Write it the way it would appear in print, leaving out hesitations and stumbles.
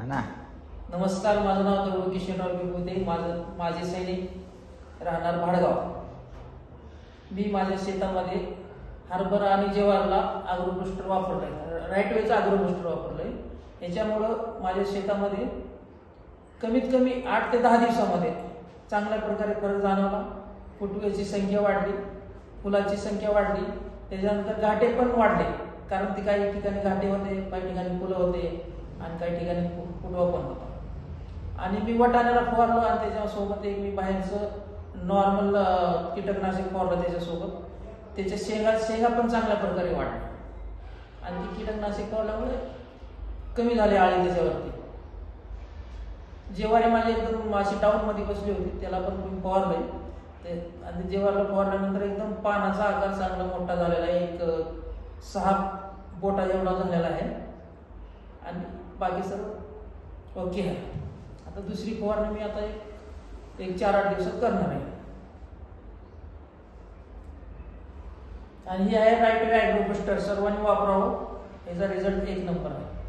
म्हणा. नमस्कार, माझं नाव दौड किशोरराव विभूते. माझे सैनिक, राहणार भाडगाव. मी माझ्या शेतामध्ये हरभरा आणि ज्वारीला अग्रोबुस्टर वापरलंय, राईट वेचं अग्रोबुस्टर वापरलंय. याच्यामुळं माझ्या शेतामध्ये कमीत कमी 8 ते 10 दिवसामध्ये चांगल्या प्रकारे फरक जाणवला. फुटव्याची संख्या वाढली, फुलाची संख्या वाढली, त्याच्यानंतर घाटे पण वाढले. कारण ते काही ठिकाणी घाटे होते, काही ठिकाणी फुलं होते आणि काही ठिकाणी फुटवा पण होता. आणि मी वाटाण्याला फवारलो आणि त्याच्यासोबत एक मी बाहेरचं नॉर्मल कीटकनाशक फवारलं त्याच्यासोबत. त्याच्या शेंगा पण चांगल्या प्रकारे वाढल्या आणि ती कीटकनाशक फवारल्यामुळे कमी झाले आळी त्याच्यावरती. ज्वारी माझी एकदम अशी डाऊनमध्ये बसली होती, त्याला पण मी फवारलंय ते. आणि ज्वारीला फवारल्यानंतर एकदम पानाचा आकार चांगला मोठा झालेला आहे, एक 6 बोटा एवढा झालेला आहे आणि बाकी सर्व ओके आहे. आता दुसरी फवारणी मी आता एक 4-8 दिवसात करणार आहे. आणि ही आहे राईट वे अग्रोबुस्टर. सर्वांनी वापरावं, याचा रिझल्ट 1 नंबर आहे.